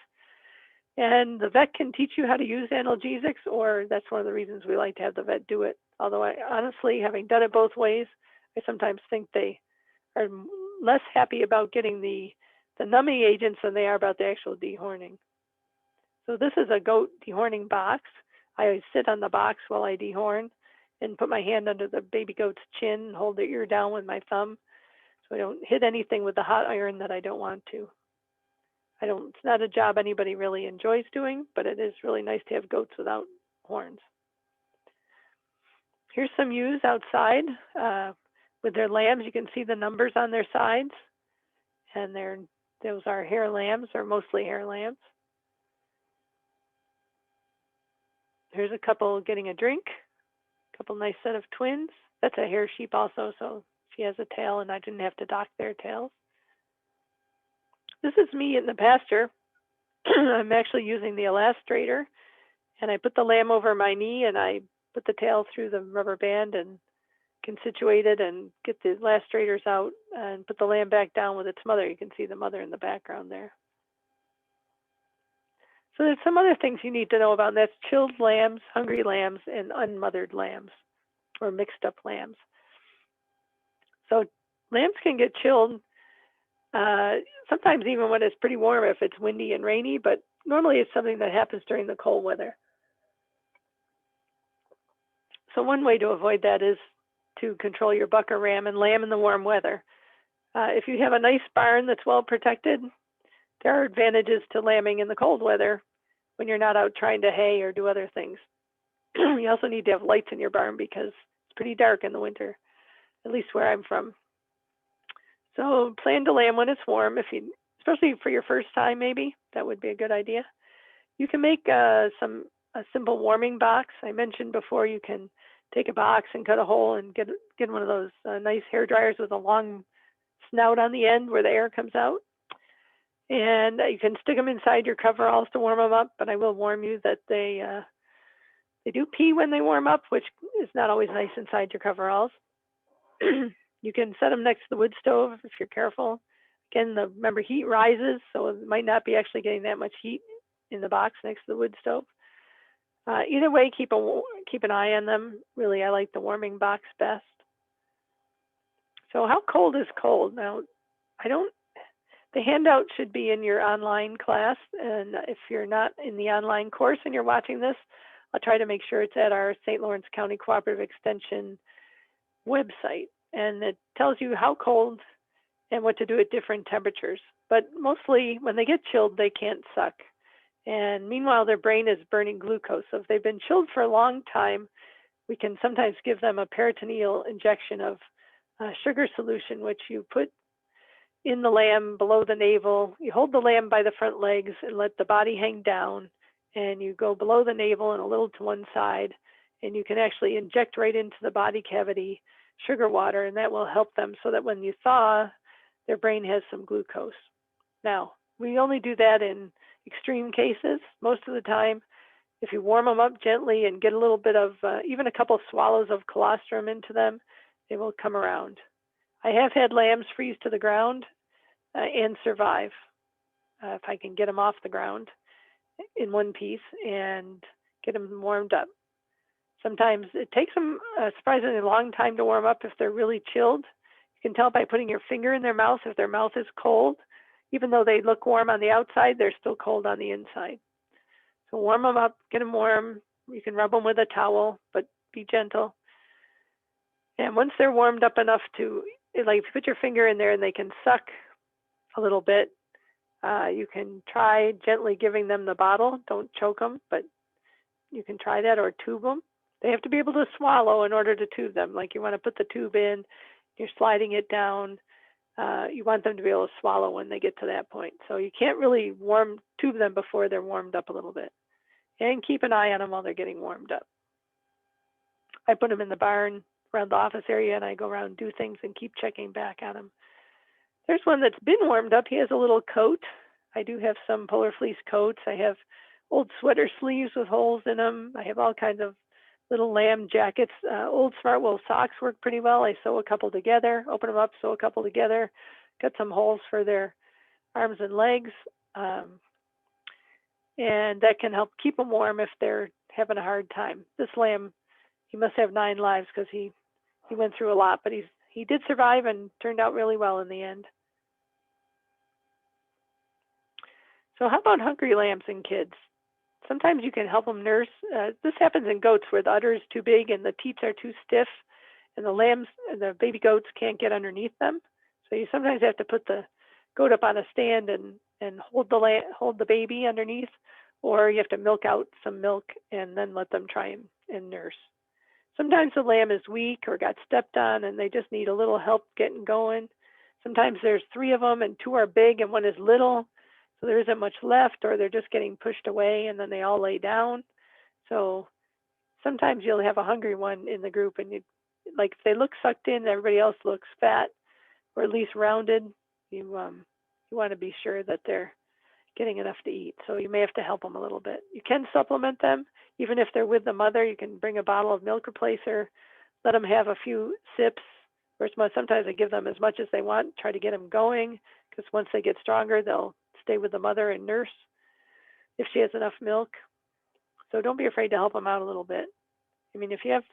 And the vet can teach you how to use analgesics, or that's one of the reasons we like to have the vet do it. Although I honestly, having done it both ways, I sometimes think they are less happy about getting the numbing agents than they are about the actual dehorning. So this is a goat dehorning box. I always sit on the box while I dehorn and put my hand under the baby goat's chin, hold their ear down with my thumb so I don't hit anything with the hot iron that I don't want to. It's not a job anybody really enjoys doing, but it is really nice to have goats without horns. Here's some ewes outside with their lambs. You can see the numbers on their sides, and those are hair lambs, or mostly hair lambs. Here's a couple getting a drink. A couple nice set of twins. That's a hair sheep also, so she has a tail, and I didn't have to dock their tails. This is me in the pasture. I'm actually using the elastrator, and I put the lamb over my knee, and I put the tail through the rubber band and can situate it and get the elastrators out and put the lamb back down with its mother. You can see the mother in the background there. So there's some other things you need to know about, and that's chilled lambs, hungry lambs, and unmothered lambs, or mixed up lambs. So lambs can get chilled sometimes even when it's pretty warm if it's windy and rainy, but normally it's something that happens during the cold weather. So one way to avoid that is to control your buck or ram and lamb in the warm weather. If you have a nice barn that's well protected, there are advantages to lambing in the cold weather when you're not out trying to hay or do other things. You also need to have lights in your barn because it's pretty dark in the winter, at least where I'm from. So plan to lamb when it's warm, especially for your first time maybe, that would be a good idea. You can make a simple warming box. I mentioned before you can take a box and cut a hole and get one of those nice hair dryers with a long snout on the end where the air comes out. And you can stick them inside your coveralls to warm them up, but I will warn you that they do pee when they warm up, which is not always nice inside your coveralls. You can set them next to the wood stove if you're careful. Again, remember heat rises, so it might not be actually getting that much heat in the box next to the wood stove. Either way, keep an eye on them. Really, I like the warming box best. So how cold is cold? Now, the handout should be in your online class, and if you're not in the online course and you're watching this, I'll try to make sure it's at our St. Lawrence County Cooperative Extension website, and it tells you how cold and what to do at different temperatures. But mostly, when they get chilled, they can't suck. And meanwhile, their brain is burning glucose. So if they've been chilled for a long time, we can sometimes give them a peritoneal injection of sugar solution, which you put in the lamb below the navel. You hold the lamb by the front legs and let the body hang down, and you go below the navel and a little to one side, and you can actually inject right into the body cavity sugar water, and that will help them so that when you thaw, their brain has some glucose. Now, we only do that in extreme cases. Most of the time, if you warm them up gently and get a little bit of, even a couple swallows of colostrum into them, they will come around. I have had lambs freeze to the ground and survive if I can get them off the ground in one piece and get them warmed up. Sometimes it takes them a surprisingly long time to warm up if they're really chilled. You can tell by putting your finger in their mouth if their mouth is cold. Even though they look warm on the outside, they're still cold on the inside. So warm them up, get them warm. You can rub them with a towel, but be gentle. And once they're warmed up enough to, like, if you put your finger in there and they can suck a little bit, you can try gently giving them the bottle. Don't choke them, but you can try that, or tube them. They have to be able to swallow in order to tube them. Like, you want to put the tube in, you're sliding it down. You want them to be able to swallow when they get to that point. So you can't really tube them before they're warmed up a little bit. And keep an eye on them while they're getting warmed up. I put them in the barn around the office area, and I go around and do things and keep checking back on them. There's one that's been warmed up. He has a little coat. I do have some polar fleece coats. I have old sweater sleeves with holes in them. I have all kinds of little lamb jackets. Old Smart Wool socks work pretty well. I sew a couple together, open them up, sew a couple together, cut some holes for their arms and legs. And that can help keep them warm if they're having a hard time. This lamb, he must have 9 lives because he went through a lot, but he did survive and turned out really well in the end. So how about hungry lambs and kids? Sometimes you can help them nurse. This happens in goats where the udder is too big and the teats are too stiff, and the baby goats can't get underneath them. So you sometimes have to put the goat up on a stand and hold the baby underneath, or you have to milk out some milk and then let them try and nurse. Sometimes the lamb is weak or got stepped on and they just need a little help getting going. Sometimes there's 3 of them and 2 are big and 1 is little, so there isn't much left, or they're just getting pushed away and then they all lay down. So sometimes you'll have a hungry one in the group, and like if they look sucked in, everybody else looks fat or at least rounded. You want to be sure that they're getting enough to eat. So you may have to help them a little bit. You can supplement them, even if they're with the mother. You can bring a bottle of milk replacer, let them have a few sips. Or sometimes I give them as much as they want, try to get them going, because once they get stronger, they'll stay with the mother and nurse if she has enough milk. So don't be afraid to help them out a little bit. I mean, if you have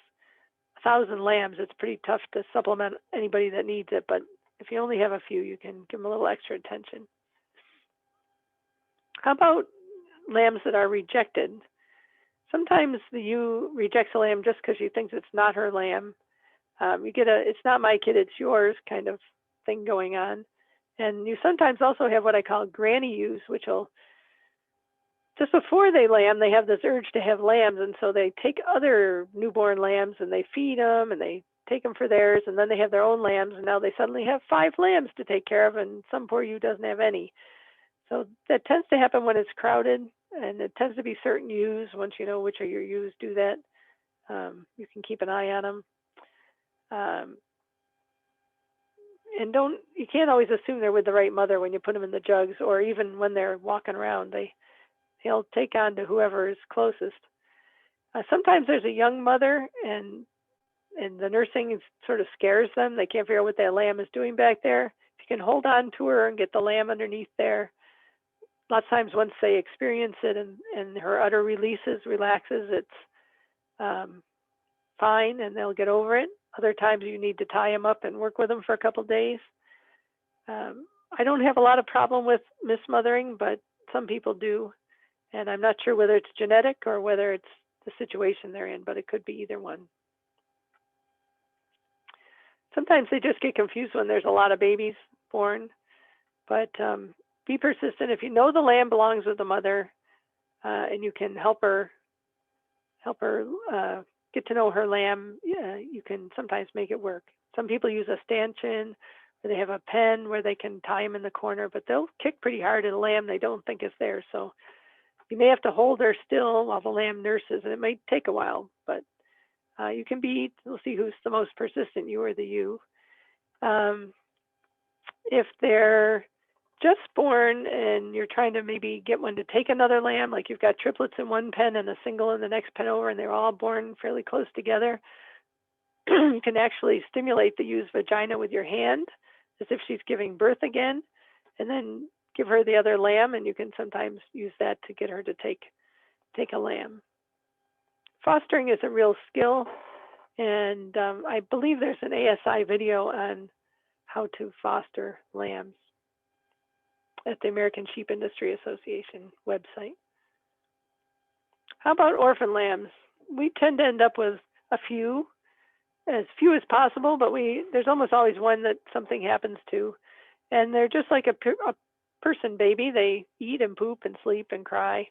1,000 lambs, it's pretty tough to supplement anybody that needs it, but if you only have a few, you can give them a little extra attention. How about lambs that are rejected? Sometimes the ewe rejects a lamb just because she thinks it's not her lamb. You get a "it's not my kid, it's yours" kind of thing going on. And you sometimes also have what I call granny ewes, which will, just before they lamb, they have this urge to have lambs, and so they take other newborn lambs and they feed them and they take them for theirs, and then they have their own lambs, and now they suddenly have 5 lambs to take care of, and some poor ewe doesn't have any. So that tends to happen when it's crowded, and it tends to be certain ewes. Once you know which of your ewes do that, you can keep an eye on them. And you can't always assume they're with the right mother when you put them in the jugs, or even when they're walking around. They'll take on to whoever is closest. Sometimes there's a young mother, and the nursing sort of scares them. They can't figure out what that lamb is doing back there. If you can hold on to her and get the lamb underneath there, lots of times once they experience it and her udder relaxes, it's fine and they'll get over it. Other times you need to tie them up and work with them for a couple days. I don't have a lot of problem with mismothering, but some people do. And I'm not sure whether it's genetic or whether it's the situation they're in, but it could be either one. Sometimes they just get confused when there's a lot of babies born, but be persistent. If you know the lamb belongs with the mother, and you can help her get to know her lamb, you can sometimes make it work. Some people use a stanchion, or they have a pen where they can tie them in the corner, but they'll kick pretty hard at a lamb they don't think is there. So you may have to hold her still while the lamb nurses, and it might take a while, but you can we'll see who's the most persistent, you or the ewe. If they're just born and you're trying to maybe get one to take another lamb, like you've got triplets in one pen and a single in the next pen over, and they're all born fairly close together, you can actually stimulate the ewe's vagina with your hand as if she's giving birth again, and then give her the other lamb, and you can sometimes use that to get her to take a lamb. Fostering is a real skill, and I believe there's an ASI video on how to foster lambs at the American Sheep Industry Association website. How about orphan lambs? We tend to end up with as few as possible, but there's almost always one that something happens to, and they're just like a person baby. They eat and poop and sleep and cry,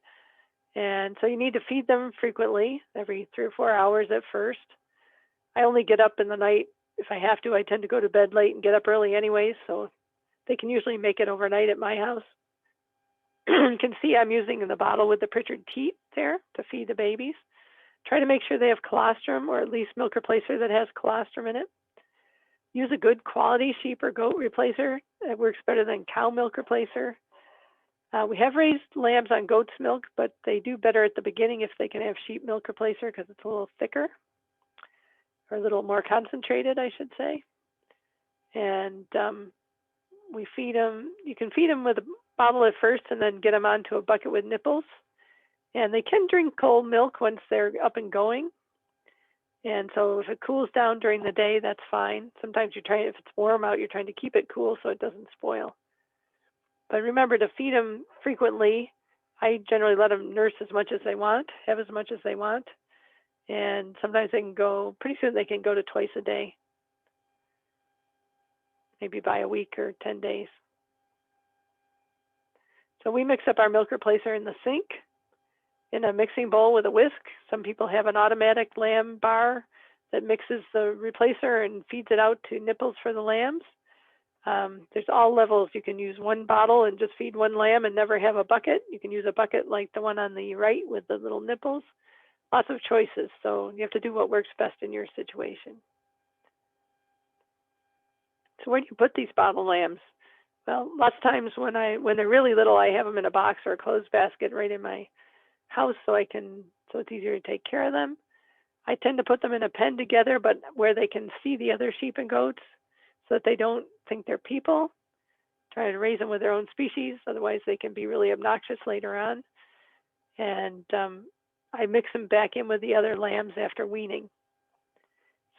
and so you need to feed them frequently, every 3 or 4 hours at first. I only get up in the night if I have to. I tend to go to bed late and get up early anyways, so they can usually make it overnight at my house. You can see I'm using the bottle with the Pritchard teat there to feed the babies. Try to make sure they have colostrum, or at least milk replacer that has colostrum in it. Use a good quality sheep or goat replacer. It works better than cow milk replacer. We have raised lambs on goat's milk, but they do better at the beginning if they can have sheep milk replacer because it's a little thicker, or a little more concentrated, I should say. And we feed them. You can feed them with a bottle at first and then get them onto a bucket with nipples. And they can drink cold milk once they're up and going. And so if it cools down during the day, that's fine. Sometimes if it's warm out, you're trying to keep it cool so it doesn't spoil. But remember to feed them frequently. I generally let them nurse as much as they want, have as much as they want. And sometimes pretty soon they can go to twice a day, maybe by a week or 10 days. So we mix up our milk replacer in the sink in a mixing bowl with a whisk. Some people have an automatic lamb bar that mixes the replacer and feeds it out to nipples for the lambs. There's all levels. You can use one bottle and just feed one lamb and never have a bucket. You can use a bucket like the one on the right with the little nipples. Lots of choices, so you have to do what works best in your situation. So where do you put these bottle lambs? Well, lots of times when they're really little, I have them in a box or a clothes basket right in my house so it's easier to take care of them. I tend to put them in a pen together, but where they can see the other sheep and goats so that they don't think they're people. Try to raise them with their own species, otherwise they can be really obnoxious later on. And I mix them back in with the other lambs after weaning.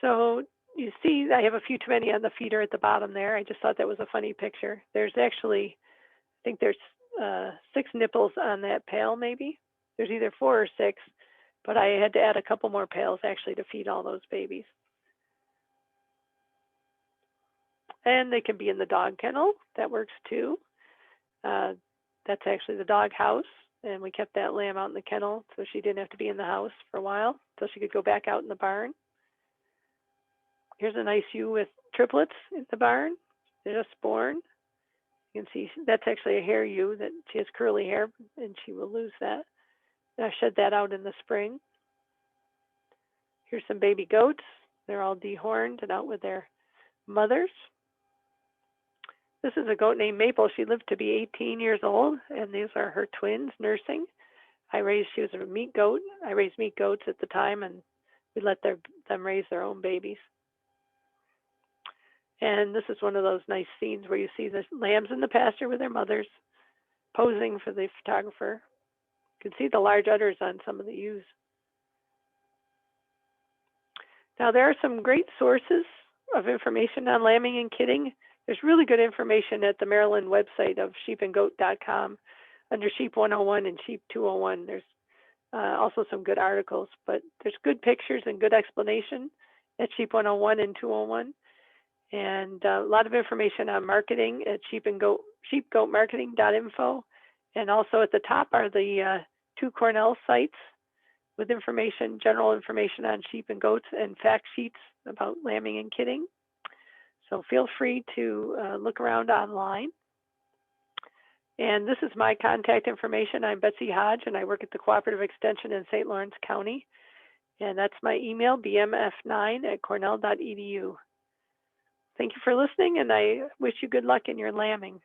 So you see I have a few too many on the feeder at the bottom there. I just thought that was a funny picture. There's actually, I think there's 6 nipples on that pail maybe. There's either 4 or 6, but I had to add a couple more pails actually to feed all those babies. And they can be in the dog kennel. That works too. That's actually the dog house. And we kept that lamb out in the kennel so she didn't have to be in the house for a while, so she could go back out in the barn. Here's a nice ewe with triplets in the barn. They're just born. You can see that's actually a hair ewe that she has curly hair, and she will lose that. And I shed that out in the spring. Here's some baby goats. They're all dehorned and out with their mothers. This is a goat named Maple. She lived to be 18 years old, and these are her twins nursing. She was a meat goat. I raised meat goats at the time, and we let them raise their own babies. And this is one of those nice scenes where you see the lambs in the pasture with their mothers posing for the photographer. You can see the large udders on some of the ewes. Now there are some great sources of information on lambing and kidding. There's really good information at the Maryland website of sheepandgoat.com under Sheep 101 and Sheep 201. There's also some good articles, but there's good pictures and good explanation at Sheep 101 and 201. And a lot of information on marketing at sheepgoatmarketing.info. And also at the top are the 2 Cornell sites with information, general information on sheep and goats and fact sheets about lambing and kidding. So feel free to look around online. And this is my contact information. I'm Betsy Hodge, and I work at the Cooperative Extension in St. Lawrence County. And that's my email, bmf9@cornell.edu. Thank you for listening, and I wish you good luck in your lambing.